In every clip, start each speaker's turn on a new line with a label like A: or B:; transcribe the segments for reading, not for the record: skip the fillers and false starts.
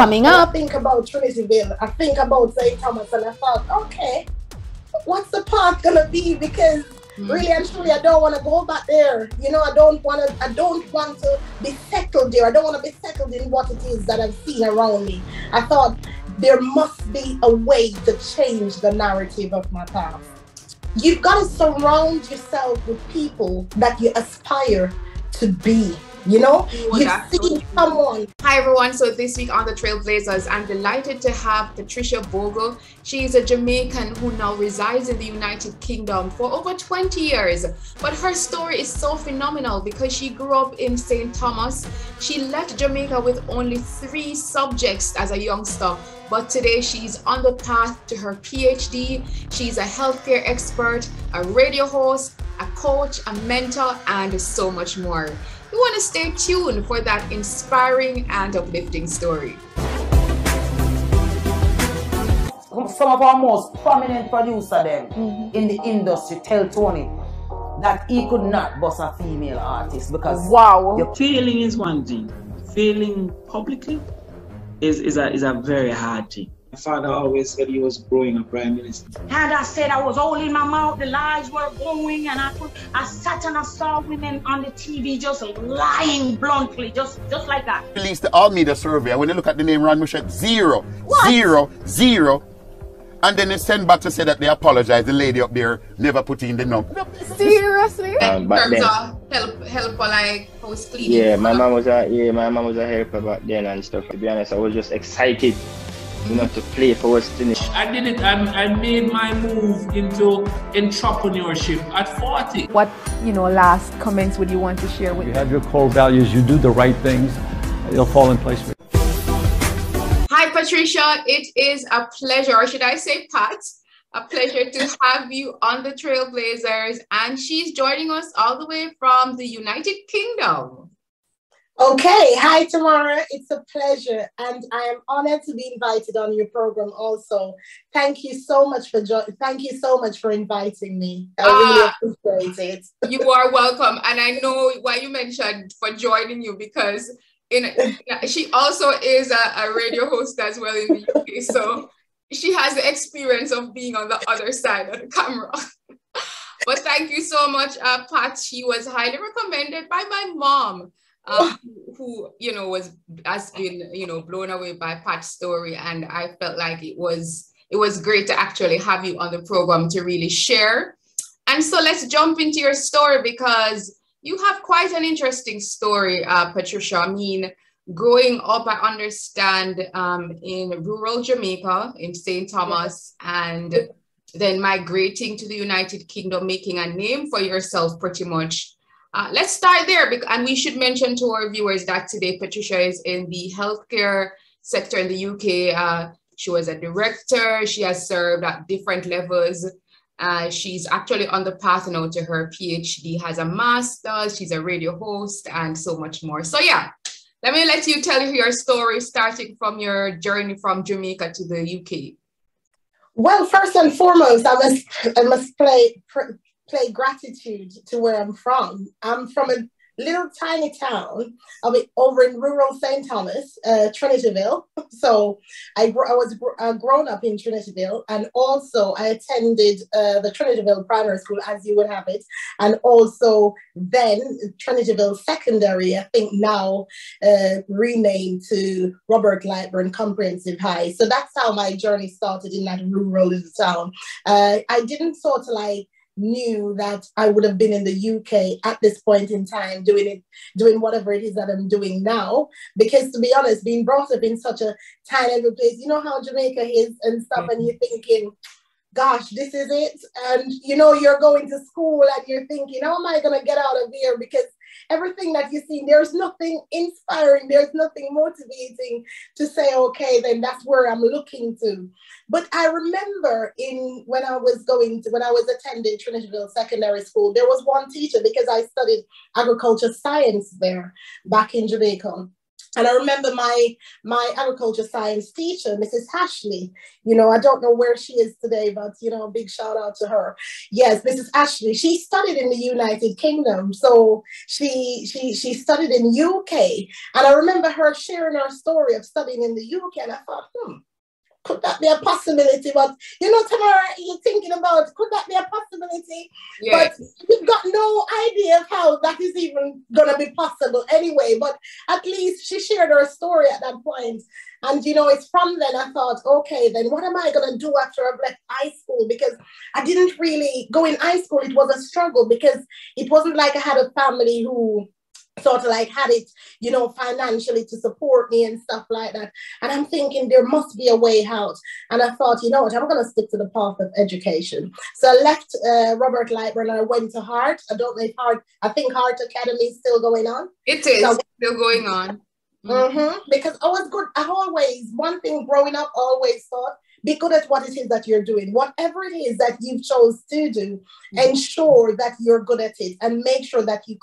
A: coming up.
B: I think about Trinityville, I think about St. Thomas, and I thought, okay, what's the path gonna be? Because really and truly, I don't want to go back there. You know, I don't want to be settled there. I don't want to be settled in what it is that I've seen around me. I thought there must be a way to change the narrative of my past. You've got to surround yourself with people that you aspire to be. You know, you see someone.
C: Hi everyone, so this week on the Trailblazers, I'm delighted to have Patricia Bogle. She is a Jamaican who now resides in the United Kingdom for over 20 years. But her story is so phenomenal because she grew up in St. Thomas. She left Jamaica with only 3 subjects as a youngster. But today she's on the path to her PhD. She's a healthcare expert, a radio host, a coach, a mentor, and so much more. You want to stay tuned for that inspiring and uplifting story.
D: Some of our most prominent producer them in the industry tell Tony that he could not bust a female artist because
E: failing is one thing. Failing publicly is a very hard thing. My father always said he was growing a prime minister.
F: And I said I was holding my mouth, the lies were going, and I sat and I saw women on the TV just lying bluntly, just like that.
G: Released the all media survey, and when they look at the name Ron Mouchette, 0, 0, 0. And then they send back to say that they apologize. The lady up there never put in the number.
A: Seriously?
C: In terms of help for like house cleaning.
H: Yeah, my mom was a helper back then and stuff. To be honest, I was just excited. You know, to play for West Indies.
E: I did it. I made my move into entrepreneurship at 40.
A: What, last comments would you want to share with
I: You have your core values, you do the right things, it'll fall in place for you.
C: Hi, Patricia. It is a pleasure, or should I say, Pat? A pleasure to have you on the Trailblazers. And she's joining us all the way from the United Kingdom.
B: Okay, hi Tamara, it's a pleasure and I am honored to be invited on your program also. Thank you so much for inviting me. I really appreciate it.
C: You are welcome, and I know why you mentioned for joining you because she also is a radio host as well in the UK, so she has the experience of being on the other side of the camera. But thank you so much, Pat. She was highly recommended by my mom. Who has been blown away by Pat's story, and I felt like it was great to actually have you on the program to really share. And so let's jump into your story because you have quite an interesting story, Patricia. I mean, growing up, I understand, in rural Jamaica in St. Thomas, and then migrating to the United Kingdom, making a name for yourself pretty much. Let's start there, and we should mention to our viewers that today Patricia is in the healthcare sector in the UK. She was a director. She has served at different levels. She's actually on the path now to her PhD, has a master's. She's a radio host and so much more. So yeah, let me let you tell your story, starting from your journey from Jamaica to the UK.
B: Well, first and foremost, I must play gratitude to where I'm from. I'm from a little tiny town over in rural St. Thomas, Trinityville. So I was grown up in Trinityville, and also I attended the Trinityville primary school, as you would have it, and also then Trinityville secondary, I think now renamed to Robert Lightburn Comprehensive High. So that's how my journey started in that rural little town. I didn't sort of knew that I would have been in the UK at this point in time doing whatever it is that I'm doing now, because to be honest, being brought up in such a tiny little place, you know how Jamaica is and stuff, and you're thinking, gosh, this is it, and you're going to school and you're thinking, how am I going to get out of here? Because everything that you see, there's nothing inspiring, there's nothing motivating to say, okay, then that's where I'm looking to. But I remember when I was attending Trinityville Secondary School, there was one teacher, because I studied agriculture science there back in Jamaica. And I remember my agriculture science teacher, Mrs. Ashley. You know, I don't know where she is today, but, you know, big shout out to her. Yes, Mrs. Ashley, she studied in the United Kingdom. So she studied in UK. And I remember her sharing her story of studying in the UK. And I thought, could that be a possibility? But, you know, Tamara, you're thinking about, could that be a possibility? Yes. But you've got no idea of how that is even going to be possible anyway. But at least she shared her story at that point. And, you know, it's from then I thought, okay, then what am I going to do after I've left high school? Because I didn't really go in high school. It was a struggle because it wasn't like I had a family who sort of like had it, you know, financially to support me and stuff like that. And I'm thinking there must be a way out. And I thought, you know what, I'm going to stick to the path of education. So I left Robert Lightburn and I went to Hart. I don't know if I think Hart Academy is still going on.
C: It is still going on.
B: Because I was good. I always, one thing growing up, always thought, be good at what it is that you're doing. Whatever it is that you've chose to do, ensure that you're good at it and make sure that you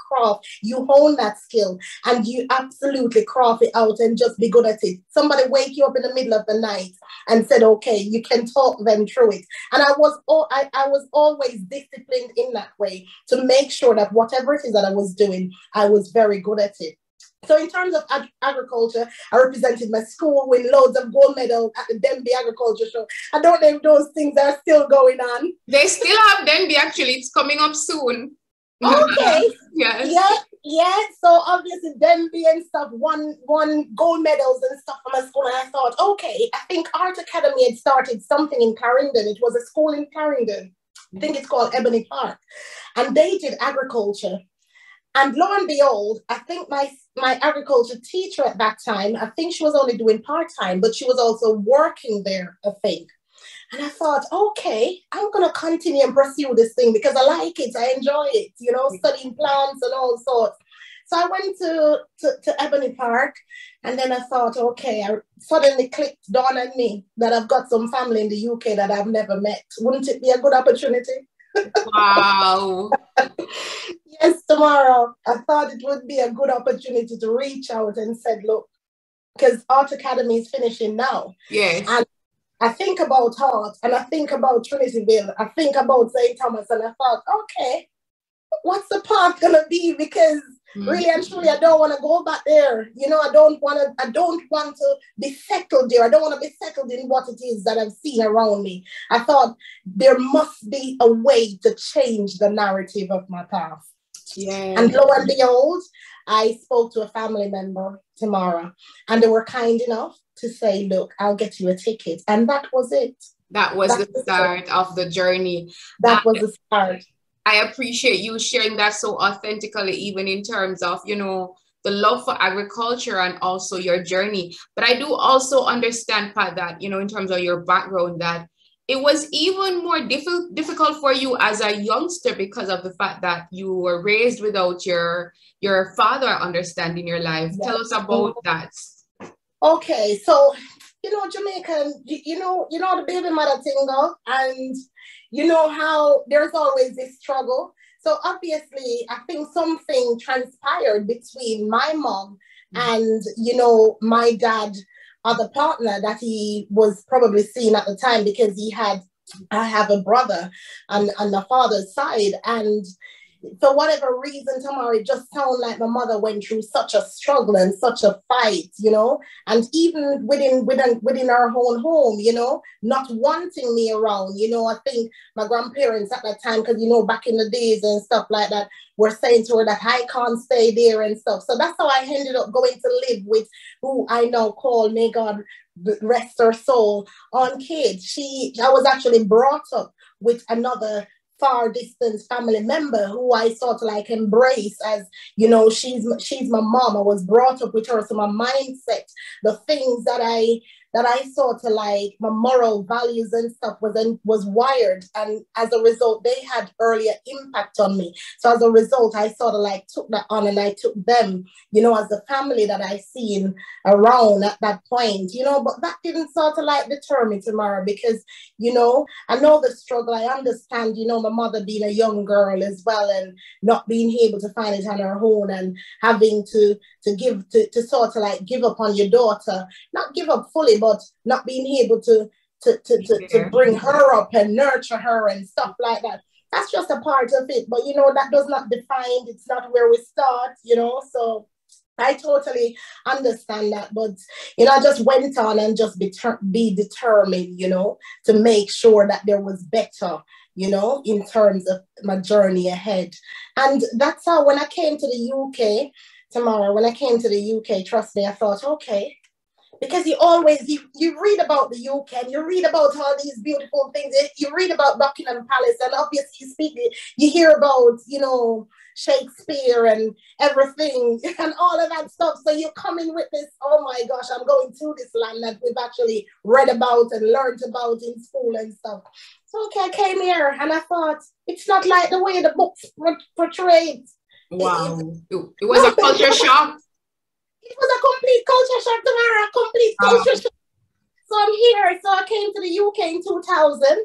B: hone that skill and you absolutely craft it out and just be good at it. Somebody wake you up in the middle of the night and said, okay, you can talk them through it. And I was always disciplined in that way to make sure that whatever it is that I was doing, I was very good at it. So in terms of agriculture, I represented my school with loads of gold medals at the Denby Agriculture Show. I don't know if those things are still going on.
C: They still have Denby, actually. It's coming up soon.
B: Okay.
C: Yes.
B: Yeah. So obviously Denby and stuff won gold medals and stuff from my school. And I thought, okay, I think Art Academy had started something in Clarendon. It was a school in Clarendon. I think it's called Ebony Park. And they did agriculture. And lo and behold, I think my agriculture teacher at that time, I think she was only doing part-time, but she was also working there, I think. And I thought, okay, I'm going to continue and pursue this thing because I like it. I enjoy it, you know, studying plants and all sorts. So I went to Ebony Park and then I thought, okay, I suddenly dawned on me that I've got some family in the UK that I've never met. Wouldn't it be a good opportunity?
C: Wow.
B: Yes, tomorrow. I thought it would be a good opportunity to reach out and said, look, because Art Academy is finishing now.
C: Yes.
B: And I think about Art and I think about Trinityville. I think about St.Thomas and I thought, okay, what's the path going to be? Because really and truly, I don't want to go back there. You know, I don't want to be settled there. I don't want to be settled in what it is that I've seen around me. I thought there must be a way to change the narrative of my past.
C: Yeah.
B: And lo and behold, I spoke to a family member, Tamara, and they were kind enough to say, look, I'll get you a ticket. And that was it.
C: That was the start of the journey.
B: That was the start.
C: I appreciate you sharing that so authentically, even in terms of, you know, the love for agriculture and also your journey. But I do also understand, Pat, that, you know, in terms of your background, that it was even more difficult for you as a youngster because of the fact that you were raised without your father understanding your life. Yes. Tell us about that.
B: Okay, so, you know, Jamaican, you know the baby mother thing, and you know how there's always this struggle. So obviously, I think something transpired between my mom and, you know, my dad, other partner that he was probably seeing at the time, because I have a brother on the father's side. And for whatever reason, Tamara, it just sounded like my mother went through such a struggle and such a fight, you know, and even within our own home, you know, not wanting me around. You know, I think my grandparents at that time, because, you know, back in the days and stuff like that, were saying to her that I can't stay there and stuff. So that's how I ended up going to live with who I now call, may God rest her soul, on kids. I was actually brought up with another far distance family member who I sort of like embrace as, you know, she's my mom. I was brought up with her. So my mindset, the things that I that I saw to like my moral values and stuff was wired, and as a result they had earlier impact on me. So as a result I sort of like took that on, and I took them, you know, as the family that I seen around at that point, you know. But that didn't sort of like deter me, Tamara, because, you know, I know the struggle. I understand, you know, my mother being a young girl as well and not being able to find it on her own, and having to sort of like give up on your daughter, not give up fully, but not being able to bring her up and nurture her and stuff like that. That's just a part of it. But, you know, that does not define, it's not where we start, you know. So I totally understand that. But, you know, I just went on and just be determined, you know, to make sure that there was better, you know, in terms of my journey ahead. And that's how, when I came to the UK, Tamara, when I came to the UK, trust me, I thought, okay, because you read about the UK and you read about all these beautiful things. You read about Buckingham Palace, and obviously you hear about, you know, Shakespeare and everything and all of that stuff. So you're coming with this, oh my gosh, I'm going to this land that we've actually read about and learned about in school and stuff. So okay, I came here and I thought, it's not like the way the books portrayed.
C: Wow. It was a culture shock.
B: It was a complete culture shock, Tamara, a complete culture shock. So I'm here. So I came to the UK in 2000.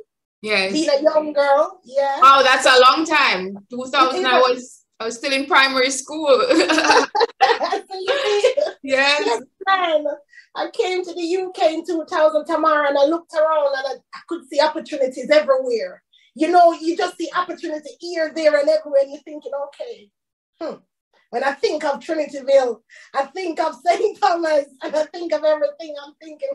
C: Yes.
B: Being a young girl. Yeah.
C: Wow, that's a long time. 2000, I was still in primary school.
B: So you see,
C: yes.
B: Man, I came to the UK in 2000, Tamara, and I looked around and I could see opportunities everywhere. You know, you just see opportunity here, there, and everywhere, and you're thinking, okay, when I think of Trinityville, I think of St. Thomas, and I think of everything, I'm thinking,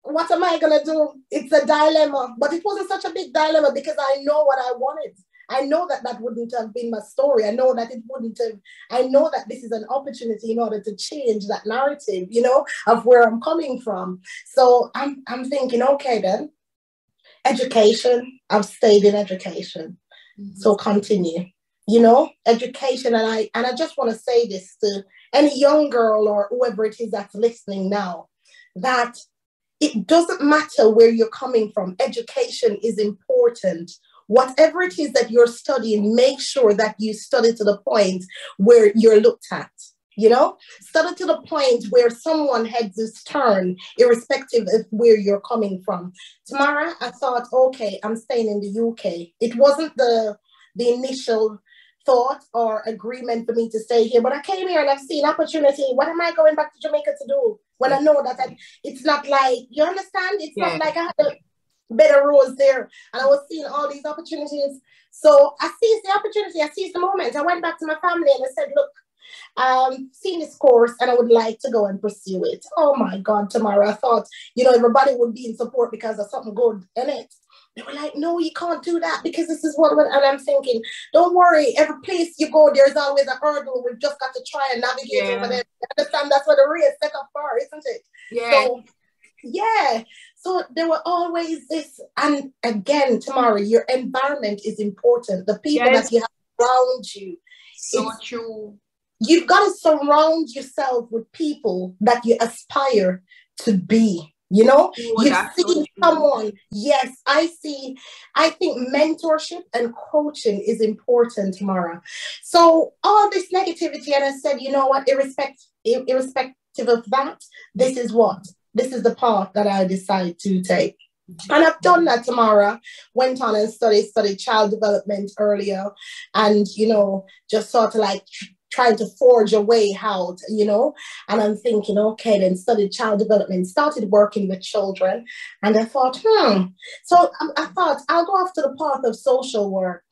B: what am I going to do? It's a dilemma. But it wasn't such a big dilemma because I know what I wanted. I know that that wouldn't have been my story. I know that it wouldn't have. I know that this is an opportunity in order to change that narrative, you know, of where I'm coming from. So I'm thinking, okay, then, education. I've stayed in education. Mm-hmm. So continue. You know, education, and I just want to say this to any young girl or whoever it is that's listening now, that it doesn't matter where you're coming from. Education is important. Whatever it is that you're studying, make sure that you study to the point where you're looked at. You know, study to the point where someone heads this turn, irrespective of where you're coming from. Tamara, I thought, okay, I'm staying in the UK. It wasn't the initial thought or agreement for me to stay here, but I came here and I've seen opportunity. What am I going back to Jamaica to do when I know that it's not like, you understand? It's not like I had a better roles there, and I was seeing all these opportunities. So I seized the opportunity, I seized the moment. I went back to my family and I said, look, seen this course and I would like to go and pursue it. Oh my God, Tamara, I thought, you know, everybody would be in support because of something good in it. They were like, no, you can't do that because this is what, and I'm thinking, don't worry, every place you go, there's always a hurdle. We've just got to try and navigate over there. You understand? That's what the race set up for, isn't it?
C: Yeah.
B: So, yeah. So there were always this, and again, Tamara, your environment is important. The people that you have around you.
C: So true.
B: You've got to surround yourself with people that you aspire to be. You know, you see someone. Yes, I think mentorship and coaching is important, Tamara. So all this negativity, and I said, you know what, irrespective of that, this is the path that I decide to take. And I've done that, Tamara. Went on and studied child development earlier, and, you know, just sort of like trying to forge a way out, you know, and I'm thinking, okay, then studied child development, started working with children, and I thought, so I thought I'll go off to the path of social work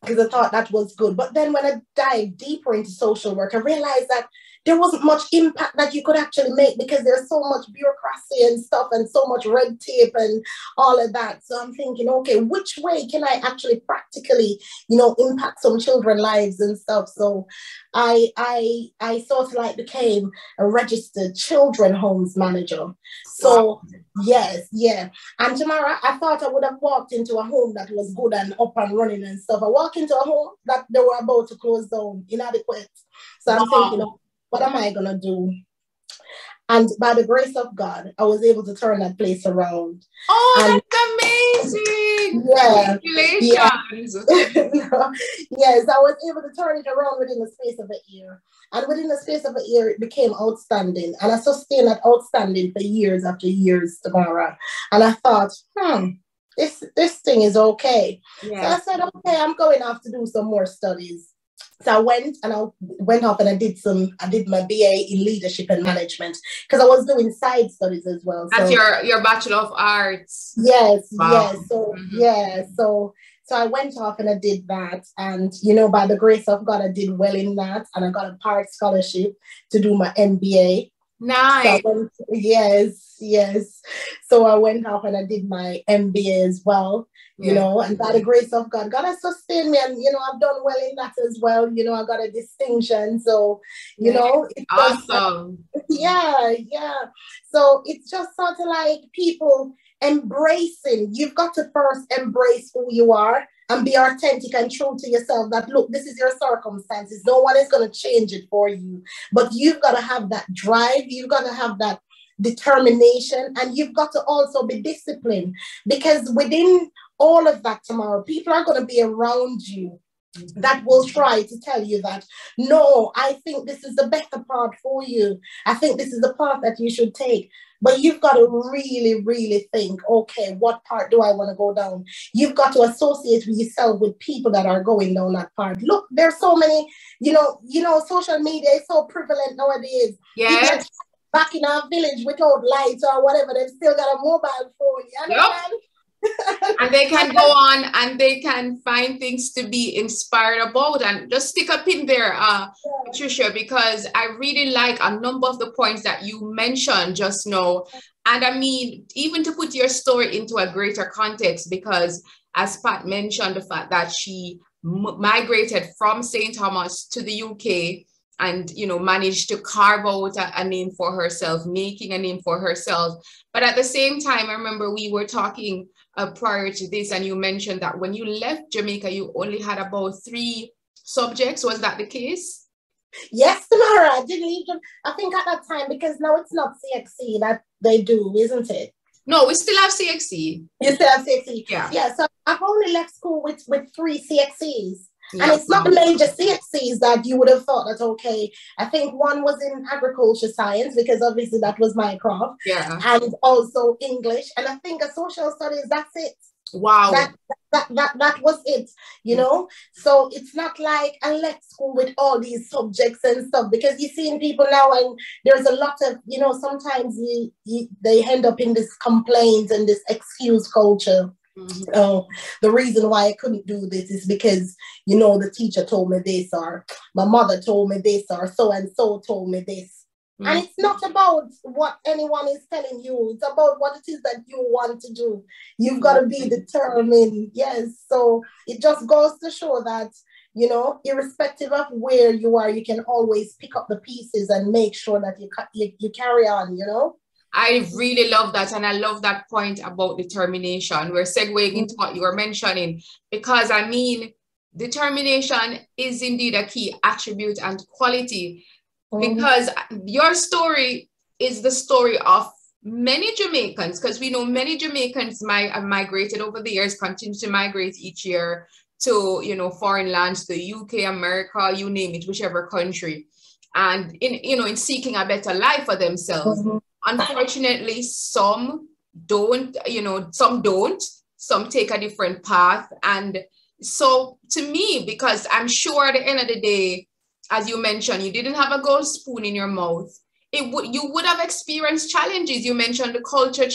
B: because I thought that was good. But then when I dived deeper into social work, I realized that there wasn't much impact that you could actually make because there's so much bureaucracy and stuff and so much red tape and all of that. So I'm thinking, okay, which way can I actually practically, you know, impact some children's lives and stuff? So I sort of like became a registered children homes manager. So yes, yeah. And Tamara, I thought I would have walked into a home that was good and up and running and stuff. I walked into a home that they were about to close down, inadequate. So I'm thinking, what am I going to do? And by the grace of God, I was able to turn that place around.
C: Oh, that's amazing.
B: Yeah.
C: Congratulations.
B: Yes, I was able to turn it around within the space of a year. And within the space of a year, it became outstanding. And I sustained that outstanding for years after years, Tamara. And I thought, this thing is okay. Yes. So I said, okay, I'm going off to do some more studies. So I went off and I did my BA in leadership and management because I was doing side studies as well.
C: That's your Bachelor of Arts.
B: Yes,
C: wow.
B: Yes. So so I went off and I did that. And by the grace of God, I did well in that. And I got a part scholarship to do my MBA.
C: Nice.
B: So yes. So I went off and I did my MBA as well. And by the grace of God, God has sustained me, and I've done well in that as well. I got a distinction, so it's
C: awesome.
B: Yeah. So it's just sort of like people embracing. You've got to first embrace who you are and be authentic and true to yourself. That look, this is your circumstances. No one is going to change it for you, but you've got to have that drive. You've got to have that determination, and you've got to also be disciplined, because within all of that, tomorrow, people are going to be around you that will try to tell you that, no, I think this is the better path for you. I think this is the path that you should take. But you've got to really, really think, okay, what part do I want to go down? You've got to associate with yourself with people that are going down that path. Look, there's so many, social media is so prevalent nowadays.
C: Yes.
B: Back in our village without lights or whatever, they've still got a mobile phone. You understand?
C: Yep. And they can go on and they can find things to be inspired about. And just stick a pin there, Patricia, because I really like a number of the points that you mentioned just now. And I mean, even to put your story into a greater context, because as Pat mentioned, the fact that she migrated from St. Thomas to the UK and, managed to carve out a name for herself, making a name for herself. But at the same time, I remember we were talking prior to this, and you mentioned that when you left Jamaica, you only had about 3 subjects. Was that the case?
B: Yes, Tamara. I didn't even, I think at that time, because now it's not CXC that they do, isn't it?
C: No, we still have CXC.
B: You still have CXC?
C: Yeah.
B: Yeah, so I've only left school with 3 CXCs. Yeah, and it's not the major CXCs that you would have thought that, okay, I think one was in agriculture science, because obviously that was my craft.
C: Yeah.
B: And also English. And I think a social studies, that's it.
C: Wow.
B: That was it, So it's not like I left school with all these subjects and stuff, because you're seeing people now and there's a lot of, sometimes they end up in this complaints and this excuse culture. Mm-hmm. The reason why I couldn't do this is because, the teacher told me this, or my mother told me this, or so-and-so told me this. Mm-hmm. And it's not about what anyone is telling you. It's about what it is that you want to do. You've got to be determined. Yes. So it just goes to show that, irrespective of where you are, you can always pick up the pieces and make sure that you carry on,
C: I really love that. And I love that point about determination. We're segueing into what you were mentioning, because I mean, determination is indeed a key attribute and quality, because your story is the story of many Jamaicans, because we know many Jamaicans have migrated over the years, continue to migrate each year to, foreign lands, the UK, America, you name it, whichever country. And in seeking a better life for themselves. Mm-hmm. Unfortunately, some don't, some take a different path. And so to me, because I'm sure at the end of the day, as you mentioned, you didn't have a gold spoon in your mouth. You would have experienced challenges. You mentioned the culture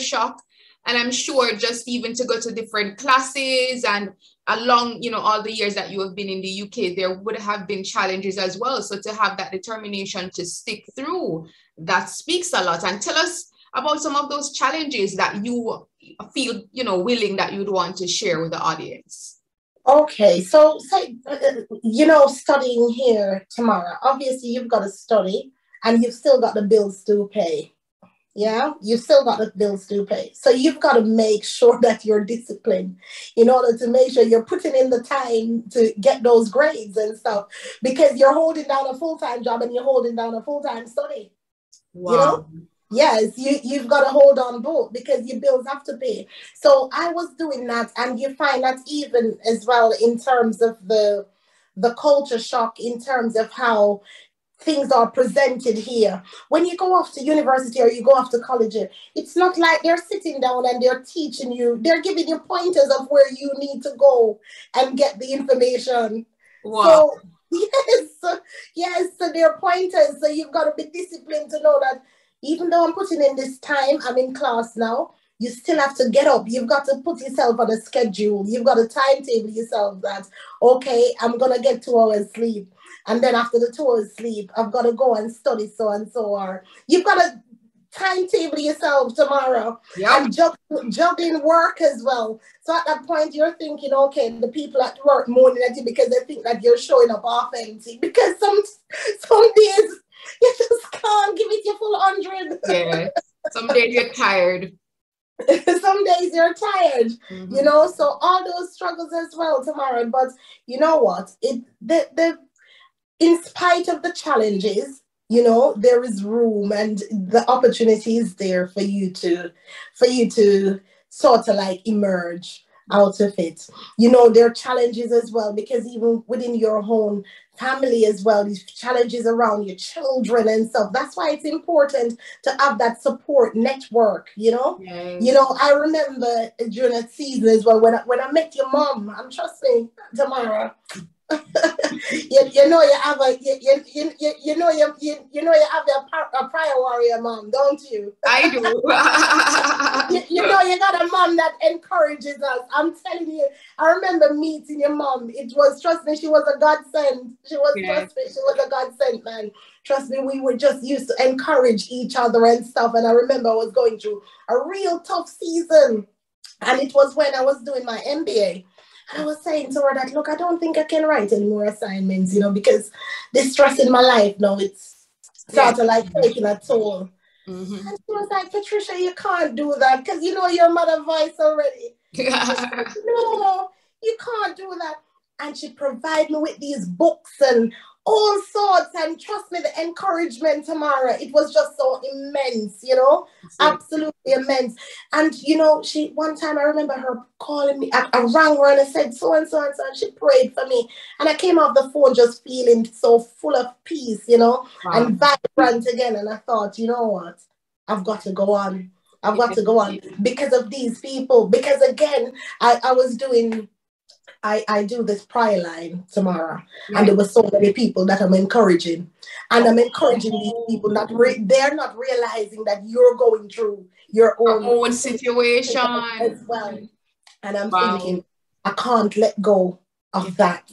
C: shock. And I'm sure just even to go to different classes and along, all the years that you have been in the UK, there would have been challenges as well. So to have that determination to stick through, that speaks a lot. And tell us about some of those challenges that you feel, willing that you'd want to share with the audience.
B: Okay, so studying here, Tamara, obviously you've got to study and you've still got the bills to pay. Yeah, you've still got the bills to pay. So you've got to make sure that you're disciplined in order to make sure you're putting in the time to get those grades and stuff, because you're holding down a full-time job and you're holding down a full-time study.
C: Wow.
B: You know? Yes, you've got to hold on both because your bills have to pay. So I was doing that, and you find that even as well in terms of the culture shock, in terms of how things are presented here. When you go off to university or you go off to college, it's not like they're sitting down and they're teaching you. They're giving you pointers of where you need to go and get the information.
C: Wow.
B: So yes, so they're pointers. So you've got to be disciplined to know that even though I'm putting in this time, I'm in class now, you still have to get up. You've got to put yourself on a schedule. You've got to timetable yourself that, okay, I'm going to get 2 hours sleep. And then after the 2 hours sleep, I've got to go and study so and so. Or you've got to timetable yourself tomorrow. Yep. And juggling work as well. So at that point, you're thinking, okay, the people at work moaning at you because they think that you're showing up authentic. Because some days you just can't give it your full 100.
C: Yeah. Some days you're tired.
B: Some days you're tired, you know. So all those struggles as well, Tamara. But you know what? In spite of the challenges, you know, there is room and the opportunity is there for you to sort of like emerge out of it. You know, there are challenges as well, because even within your own family as well, these challenges around your children and stuff. That's why it's important to have that support network, you know. Yes. You know, I remember during that season as well, when I met your mom, and trust me, Tamara, you know you have a a prior warrior mom, don't you?
C: I do.
B: you know you got a mom that encourages us. I'm telling you, I remember meeting your mom. It was, trust me, she was a godsend. She was, trust me, she was a godsend, man. Trust me, we were just used to encourage each other and stuff. And I remember I was going through a real tough season, and it was when I was doing my MBA. I was saying to her that, look, I don't think I can write any more assignments, you know, because the stress in my life now, it's sort of like taking a toll. And she was like, Patricia, you can't do that because you know your mother voice already. Said, no, you can't do that. And she provided me with these books and all sorts, and trust me, the encouragement, Tamara, it was just so immense, you know, absolutely immense. And you know, one time I remember her calling me, I rang her and I said so and so and so, and she prayed for me, and I came off the phone just feeling so full of peace, you know, and vibrant again. And I thought, you know what, I've got to go on. I've got to go on because of these people. Because again, I was doing, I do this prayer line tomorrow, and there were so many people that I'm encouraging, and I'm encouraging these people that they're not realizing that you're going through your own
C: situation
B: as well. And I'm thinking, I can't let go of that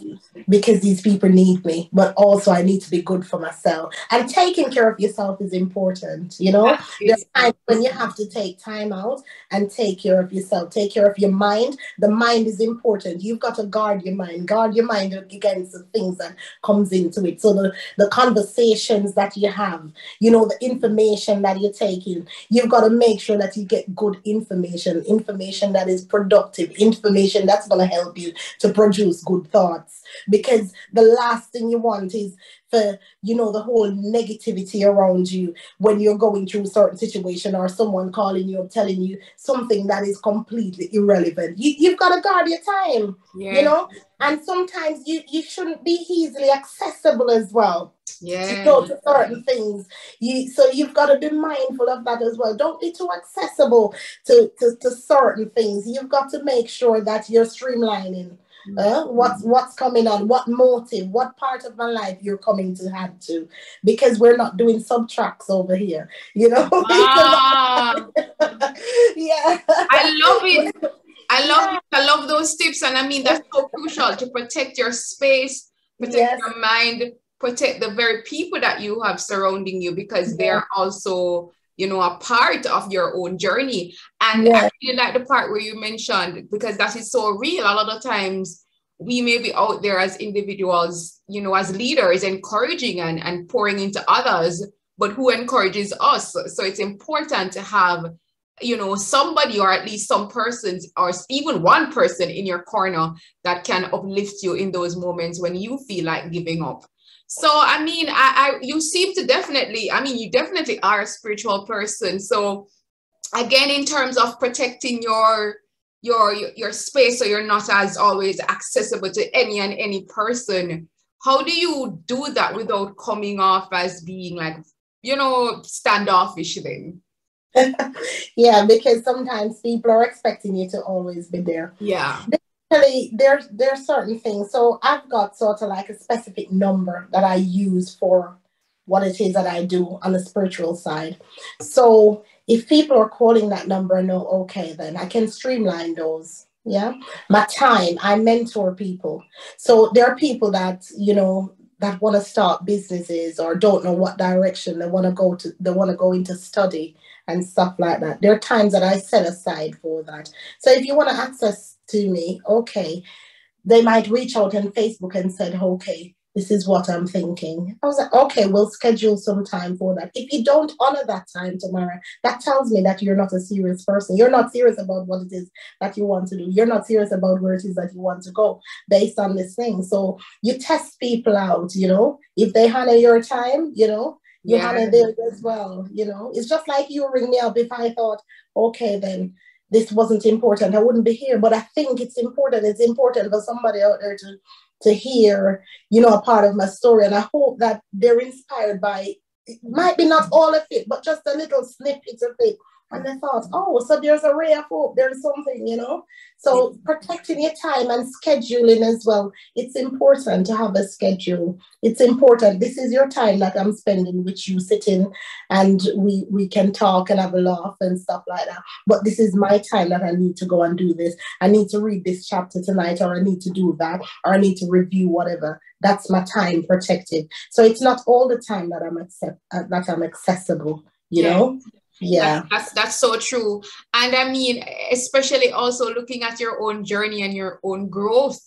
B: because these people need me, but also I need to be good for myself. And taking care of yourself is important, you know. There's times when you have to take time out and take care of yourself, take care of your mind. The mind is important. You've got to guard your mind against the things that comes into it. So the conversations that you have, you know, the information that you're taking, you've got to make sure that you get good information that is productive, information that's going to help you to produce good thoughts, because the last thing you want is for, you know, the whole negativity around you when you're going through a certain situation, or someone calling you or telling you something that is completely irrelevant. You've got to guard your time, you know, and sometimes you shouldn't be easily accessible as well. To go to certain things. So you've got to be mindful of that as well. Don't be too accessible to certain things. You've got to make sure that you're streamlining what's coming on, what motive, what part of my life you're coming to add to, because we're not doing subtracts over here, you know.
C: I love it. I love those tips, and I mean that's so crucial to protect your space, protect your mind, protect the very people that you have surrounding you, because they're also, you know, a part of your own journey. And I really like the part where you mentioned, because that is so real. A lot of times we may be out there as individuals, you know, as leaders, encouraging and pouring into others, but who encourages us? So it's important to have, you know, somebody, or at least some persons, or even one person in your corner that can uplift you in those moments when you feel like giving up. So, I mean, you seem to definitely, I mean, you definitely are a spiritual person. So again, in terms of protecting your space, so you're not as always accessible to any and any person, how do you do that without coming off as being like, you know, standoffish then?
B: Yeah, because sometimes people are expecting you to always be there.
C: Yeah.
B: Basically, there's certain things. So I've got sort of like a specific number that I use for what it is that I do on the spiritual side. So if people are calling that number, no, okay, then I can streamline those. Yeah. My time, I mentor people. So there are people that, you know, that want to start businesses or don't know what direction they want to go into study and stuff like that. There are times that I set aside for that. So if you want to access to me, okay, they might reach out on Facebook and said, okay, this is what I'm thinking. I was like, okay, we'll schedule some time for that. If you don't honor that time, Tamara, that tells me that you're not a serious person. You're not serious about what it is that you want to do. You're not serious about where it is that you want to go based on this thing. So you test people out, you know, if they honor your time, you know, you honor theirs as well, you know. It's just like you ring me up if I thought, okay, then this wasn't important, I wouldn't be here. But I think it's important. It's important for somebody out there to hear, you know, a part of my story. And I hope that they're inspired by, it might be not all of it, but just a little snippet of it. And they thought, oh, so there's a ray of hope, there's something, you know. So protecting your time and scheduling as well. It's important to have a schedule. It's important. This is your time that I'm spending with you, sitting and we can talk and have a laugh and stuff like that. But this is my time that I need to go and do this. I need to read this chapter tonight, or I need to do that, or I need to review whatever. That's my time protected. So it's not all the time that I'm accessible, you know. Yeah,
C: that's so true. And I mean, especially also looking at your own journey and your own growth,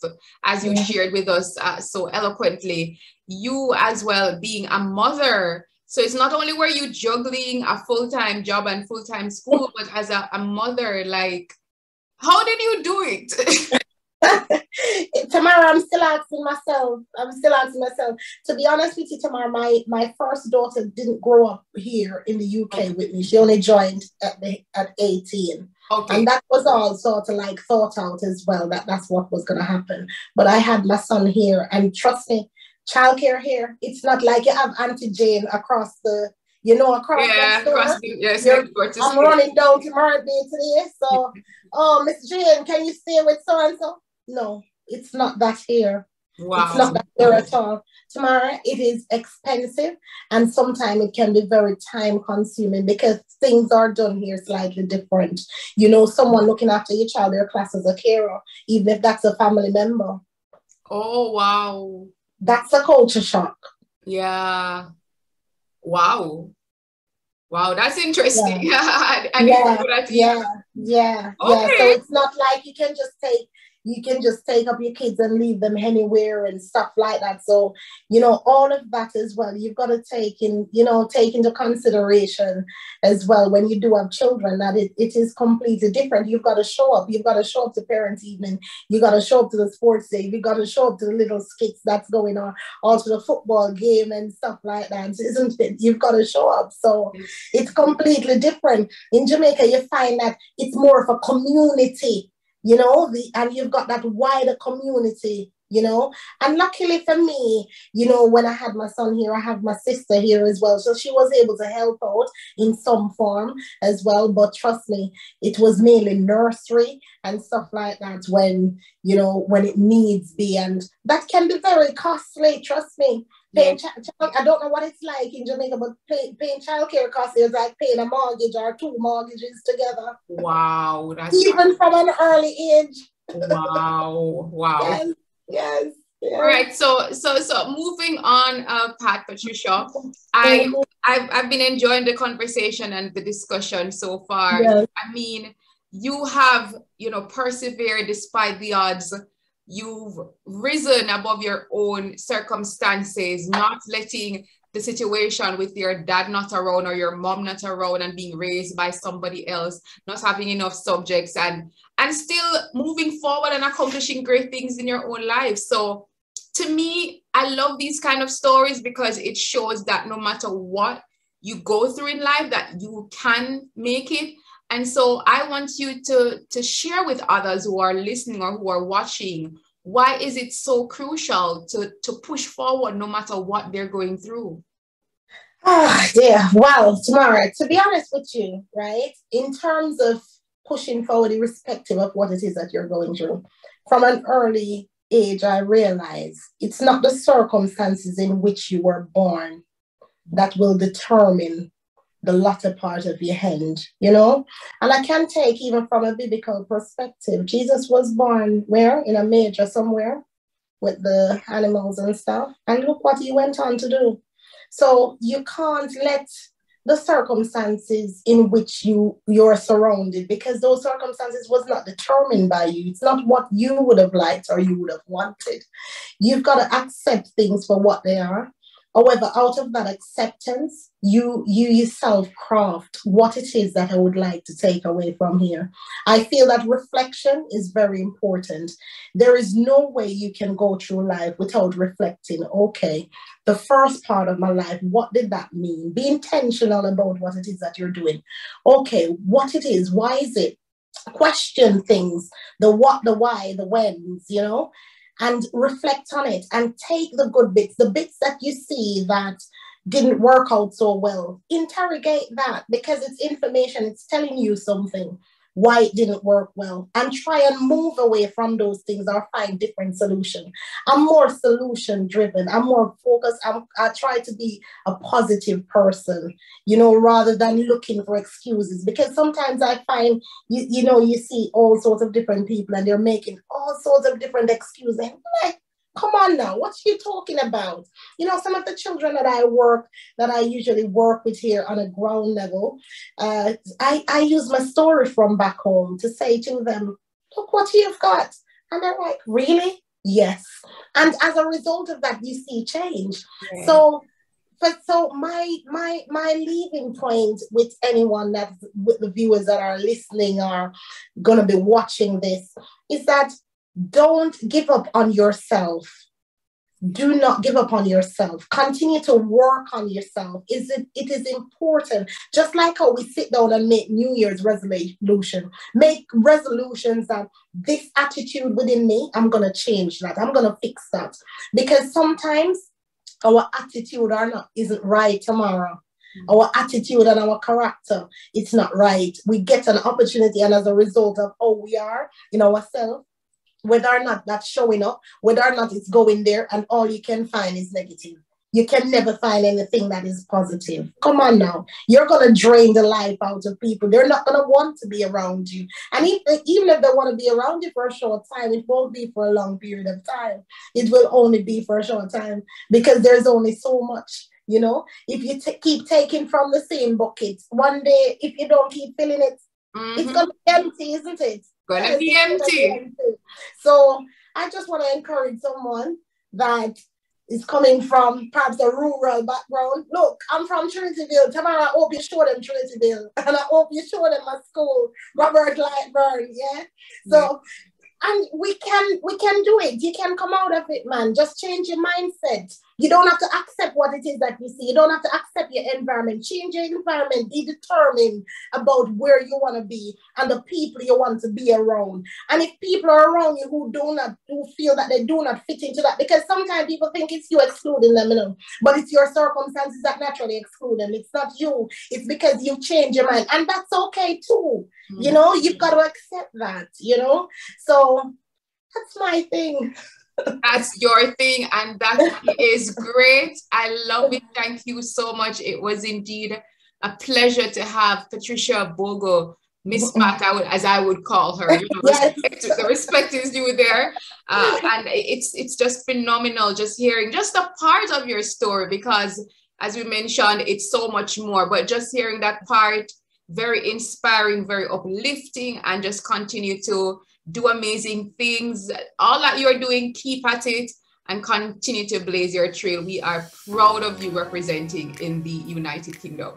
C: as you shared with us so eloquently, you as well being a mother. So it's not only were you juggling a full-time job and full-time school, but as a mother, like, how did you do it?
B: Tamara, I'm still asking myself. To be honest with you, Tamara, my first daughter didn't grow up here in the UK with me. She only joined at 18. Okay. And that was all sort of like thought out as well, that's what was going to happen. But I had my son here, and trust me, childcare here, it's not like you have Auntie Jane across the, you know, across the store. I'm running down to Martin today. So, oh, Miss Jane, can you stay with so-and-so? No, it's not that here. Wow. It's not that here at all. Tamara, it is expensive, and sometimes it can be very time consuming because things are done here slightly different. You know, someone looking after your child, their class as a carer, even if that's a family member.
C: Oh, wow.
B: That's a culture shock.
C: Yeah. Wow. Wow, that's interesting.
B: Yeah. Yeah. So it's not like you can just take up your kids and leave them anywhere and stuff like that. So, you know, all of that as well, you've got to take into consideration as well when you do have children, that it is completely different. You've got to show up. You've got to show up to parents' evening. You got to show up to the sports day. You've got to show up to the little skits that's going on, also the football game and stuff like that, isn't it? You've got to show up. So it's completely different. In Jamaica, you find that it's more of a community, you know, and you've got that wider community, you know. And luckily for me, you know, when I had my son here, I have my sister here as well. So she was able to help out in some form as well. But trust me, it was mainly nursery and stuff like that when it needs be. And that can be very costly, trust me. I don't know what it's like in Jamaica, but paying childcare costs is like paying a mortgage or 2 mortgages together.
C: Wow.
B: Even from an early age.
C: Wow.
B: Yes.
C: All right. So moving on, Patricia, I've been enjoying the conversation and the discussion so far. Yes. I mean, you have, persevered despite the odds. You've risen above your own circumstances, not letting the situation with your dad not around or your mom not around and being raised by somebody else, not having enough subjects, and still moving forward and accomplishing great things in your own life. So to me, I love these kind of stories because it shows that no matter what you go through in life, that you can make it. And so I want you to share with others who are listening or who are watching, why is it so crucial to push forward no matter what they're going through?
B: Oh, dear. Well, Tamara, to be honest with you, right, in terms of pushing forward, irrespective of what it is that you're going through, from an early age, I realize it's not the circumstances in which you were born that will determine the latter part of your end, you know? And I can take even from a biblical perspective. Jesus was born where? In a manger somewhere with the animals and stuff. And look what he went on to do. So you can't let the circumstances in which you're surrounded, because those circumstances was not determined by you. It's not what you would have liked or you would have wanted. You've got to accept things for what they are. However, out of that acceptance, you yourself craft what it is that I would like to take away from here. I feel that reflection is very important. There is no way you can go through life without reflecting. Okay, the first part of my life, what did that mean? Be intentional about what it is that you're doing. Okay, what it is, why is it? Question things, the what, the why, the whens, you know? And reflect on it and take the good bits, the bits that you see that didn't work out so well. Interrogate that, because it's information. It's telling you something, why it didn't work well, and try and move away from those things or find different solutions. I'm more solution driven. I'm more focused. I try to be a positive person, you know, rather than looking for excuses, because sometimes I find, you see all sorts of different people and they're making all sorts of different excuses. Like, come on now, what are you talking about? You know, some of the children that I usually work with here on a ground level, I use my story from back home to say to them, look what you've got. And they're like, really? Yes. And as a result of that, you see change. Yeah. So my leaving point with anyone with the viewers that are listening or going to be watching this is that don't give up on yourself. Do not give up on yourself. Continue to work on yourself. It is important. Just like how we sit down and make New Year's resolution. Make resolutions that this attitude within me, I'm going to change that. I'm going to fix that. Because sometimes our attitude isn't right tomorrow. Our attitude and our character, it's not right. We get an opportunity, and as a result of how we are in ourselves, whether or not that's showing up, whether or not it's going there, and all you can find is negative. You can never find anything that is positive. Come on now. You're going to drain the life out of people. They're not going to want to be around you. And even if they want to be around you for a short time, it won't be for a long period of time. It will only be for a short time, because there's only so much. You know, if you keep taking from the same bucket, one day, if you don't keep filling it, it's going to be empty, isn't it?
C: Gonna be empty.
B: So I just want to encourage someone that is coming from perhaps a rural background. Look, I'm from Trinityville. Tamara, I hope you show them Trinityville. And I hope you show them my school, Robert Lightburn, yeah? So, and we can do it. You can come out of it, man. Just change your mindset. You don't have to accept what it is that you see. You don't have to accept your environment. Change your environment. Be determined about where you want to be and the people you want to be around. And if people are around you who feel that they do not fit into that, because sometimes people think it's you excluding them, you know, but it's your circumstances that naturally exclude them. It's not you. It's because you've changed your mind. And that's okay too. Mm-hmm. You know, you've got to accept that, you know. So that's my thing.
C: That's your thing, and that is great. I love it. Thank you so much. It was indeed a pleasure to have Patricia Bogle, Miss Pat, as I would call her. You know,
B: yes.
C: The respect is due there, and it's just phenomenal just hearing just a part of your story, because as we mentioned, it's so much more. But just hearing that part, very inspiring, very uplifting, and just continue to do amazing things. All that you're doing, keep at it and continue to blaze your trail. We are proud of you representing in the United Kingdom.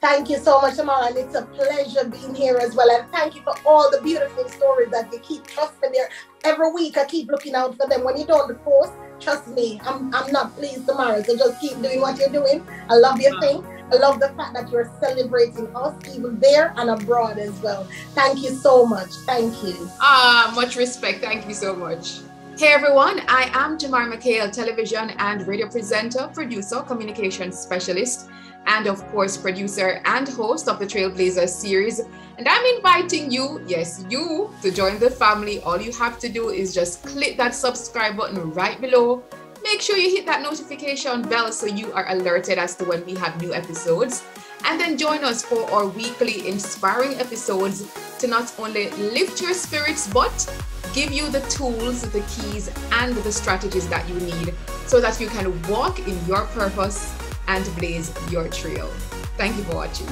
B: Thank you so much, Tamara, and it's a pleasure being here as well. And thank you for all the beautiful stories that you keep. Trust me, there every week I keep looking out for them. When you don't post, trust me, I'm not pleased, Tamara. So just keep doing what you're doing. I love your thing. I love the fact that you're celebrating us, even there and abroad as well. Thank you so much. Thank you.
C: Much respect. Thank you so much. Hey everyone, I am Tamara McKayle, television and radio presenter, producer, communication specialist, and of course producer and host of the Trailblazers series. And I'm inviting you, yes you, to join the family. All you have to do is just click that subscribe button right below. Make sure you hit that notification bell so you are alerted as to when we have new episodes. And then join us for our weekly inspiring episodes to not only lift your spirits, but give you the tools, the keys, and the strategies that you need so that you can walk in your purpose and blaze your trail. Thank you for watching.